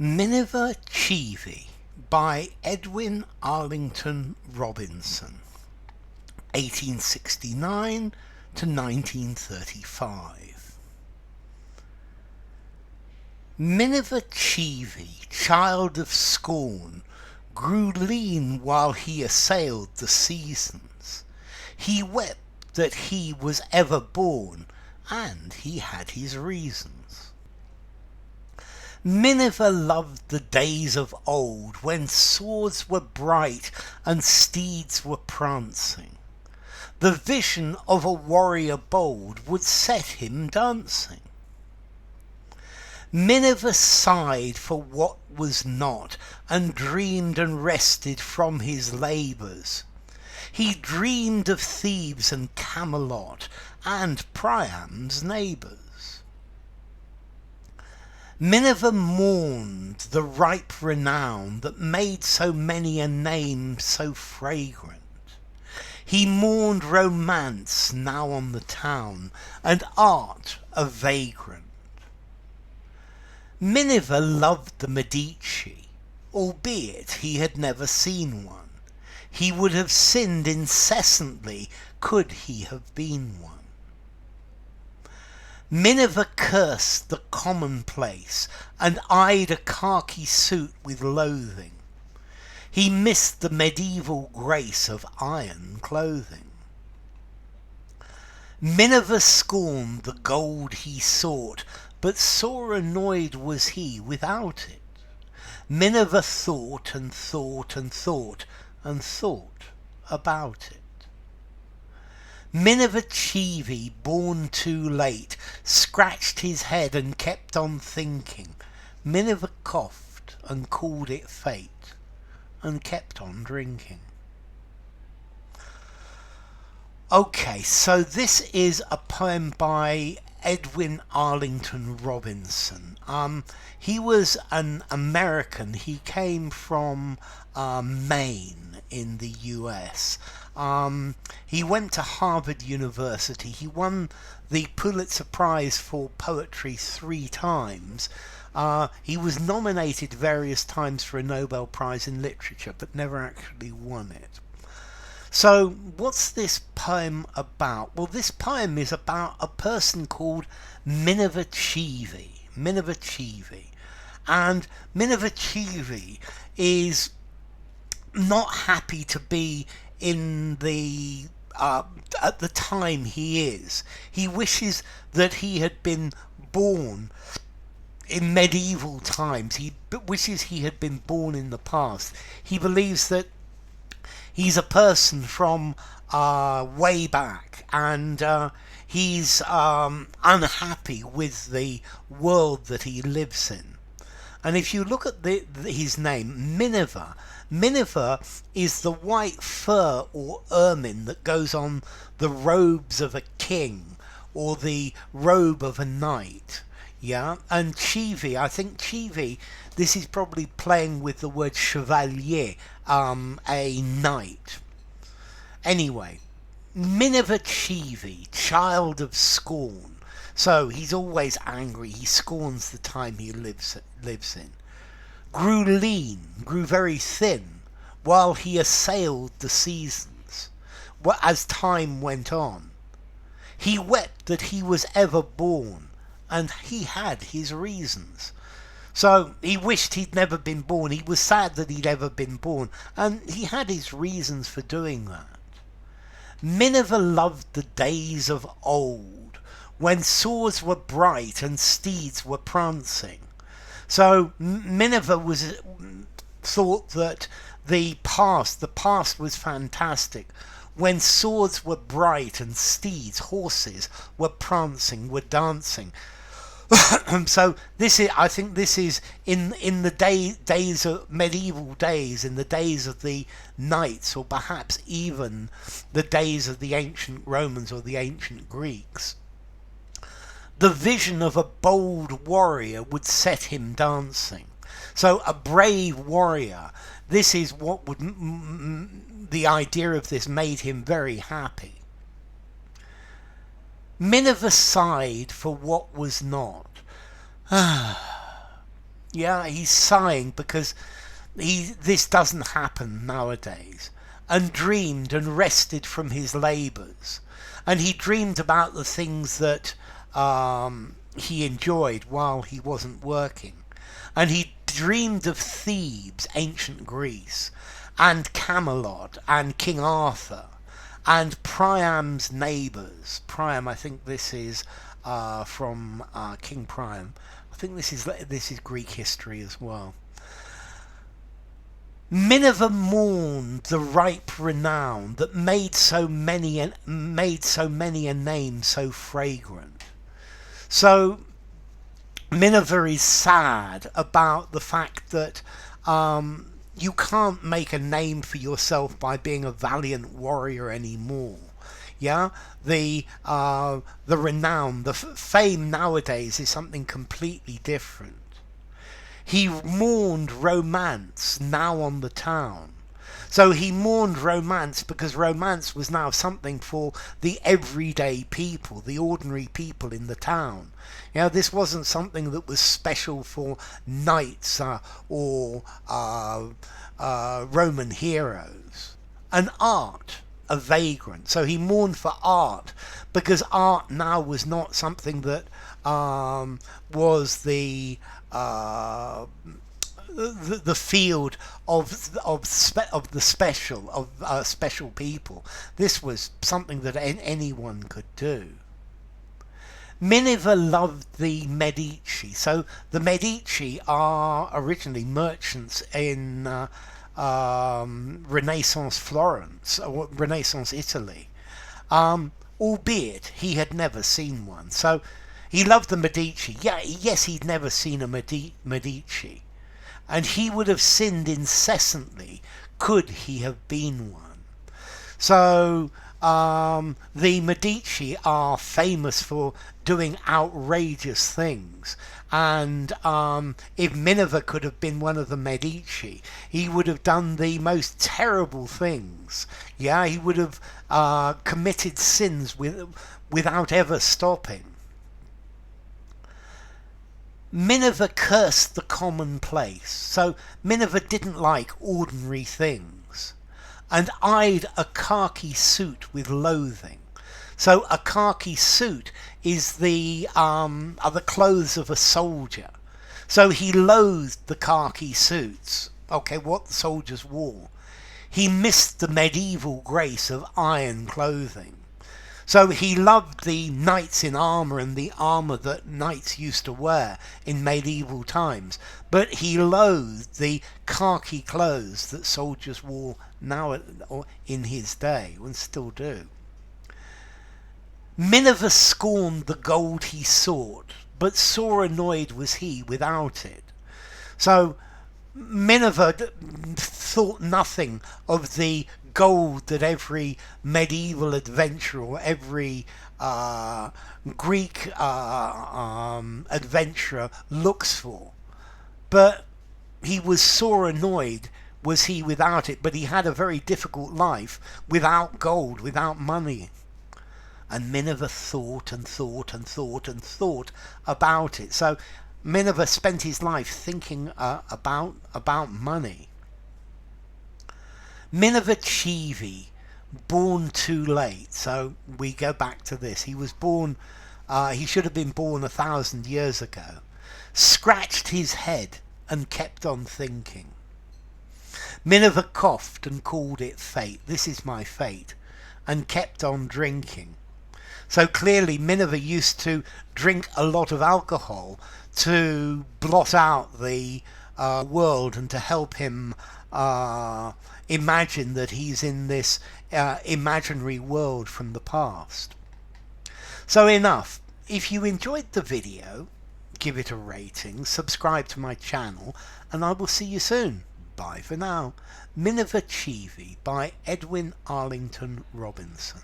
Miniver Cheevy by Edwin Arlington Robinson, 1869 to 1935. Miniver Cheevy, child of scorn, grew lean while he assailed the seasons. He wept that he was ever born, and he had his reasons. Miniver loved the days of old, when swords were bright and steeds were prancing. The vision of a warrior bold would set him dancing. Miniver sighed for what was not, and dreamed and rested from his labours. He dreamed of Thebes and Camelot, and Priam's neighbours. Miniver mourned the ripe renown that made so many a name so fragrant. He mourned romance now on the town, and art a vagrant. Miniver loved the Medici, albeit he had never seen one. He would have sinned incessantly could he have been one. Miniver cursed the commonplace, and eyed a khaki suit with loathing. He missed the medieval grace of iron clothing. Miniver scorned the gold he sought, but sore annoyed was he without it. Miniver thought and thought and thought and thought about it. Miniver Cheevy, born too late, scratched his head and kept on thinking. Miniver coughed and called it fate, and kept on drinking. Okay, so this is a poem by Edwin Arlington Robinson. He was an American. He came from Maine in the US. He went to Harvard University. He won the Pulitzer Prize for poetry 3 times. He was nominated various times for a Nobel Prize in Literature, but never actually won it. So what's this poem about? Well, this poem is about a person called Miniver Cheevy. Miniver Cheevy. And Miniver Cheevy is not happy to be in the at the time he is. He wishes that he had been born in medieval times. He wishes he had been born in the past. He believes that he's a person from way back, and he's unhappy with the world that he lives in. And if you look at his name, Miniver, Miniver is the white fur or ermine that goes on the robes of a king or the robe of a knight. Yeah, and Cheevy, I think Cheevy, this is probably playing with the word chevalier, a knight. Anyway, Miniver Cheevy, child of scorn. So he's always angry. He scorns the time he lives in. Grew lean, grew very thin, while he assailed the seasons. As time went on, he wept that he was ever born, and he had his reasons. So he wished he'd never been born. He was sad that he'd ever been born, and he had his reasons for doing that. Miniver loved the days of old, when swords were bright and steeds were prancing. So Miniver thought that the past was fantastic, when swords were bright and steeds, horses, were prancing, were dancing. So I think this is in the days of medieval days, in the days of the knights, or perhaps even the days of the ancient Romans or the ancient Greeks. The vision of a bold warrior would set him dancing. So a brave warrior, this is what would the idea of this made him very happy. Miniver sighed for what was not. Yeah, he's sighing because this doesn't happen nowadays. And dreamed and rested from his labours. And he dreamed about the things that he enjoyed while he wasn't working. And he dreamed of Thebes, ancient Greece, and Camelot, and King Arthur, and Priam's neighbours. Priam, I think this is from King Priam. I think this is Greek history as well. Miniver mourned the ripe renown that made so many a name so fragrant. So Miniver is sad about the fact that you can't make a name for yourself by being a valiant warrior anymore. Yeah, the renown, the fame nowadays is something completely different. He mourned romance now on the town. So he mourned romance because romance was now something for the everyday people, the ordinary people in the town. You know, this wasn't something that was special for knights or Roman heroes. An art, a vagrant. So he mourned for art because art now was not something that was the field of special people. This was something that anyone could do. Miniver loved the Medici. So the Medici are originally merchants in Renaissance Florence or Renaissance Italy. Albeit he had never seen one. So he loved the Medici. Yes, he'd never seen a Medici. And he would have sinned incessantly could he have been one. So the Medici are famous for doing outrageous things. And if Miniver could have been one of the Medici, he would have done the most terrible things. Yeah, he would have committed sins without ever stopping. Miniver cursed the commonplace. So Miniver didn't like ordinary things and eyed a khaki suit with loathing. So a khaki suit is are the clothes of a soldier. So he loathed the khaki suits, okay, what the soldiers wore. He missed the medieval grace of iron clothing. So he loved the knights in armour and the armour that knights used to wear in medieval times, but he loathed the khaki clothes that soldiers wore now or in his day and still do. Miniver scorned the gold he sought, but sore annoyed was he without it. So Miniver thought nothing of the gold that every medieval adventurer or every Greek adventurer looks for. But he was sore annoyed was he without it, but he had a very difficult life without gold, without money. And Miniver thought and thought and thought and thought about it. So Miniver spent his life thinking about money. Miniver Cheevy, born too late. So we go back to this. He was born, he should have been born 1,000 years ago. Scratched his head and kept on thinking. Miniver coughed and called it fate. This is my fate. And kept on drinking. So clearly Miniver used to drink a lot of alcohol to blot out the world and to help him imagine that he's in this imaginary world from the past. So enough. If you enjoyed the video, give it a rating, subscribe to my channel, and I will see you soon. Bye for now. Miniver Cheevy by Edwin Arlington Robinson.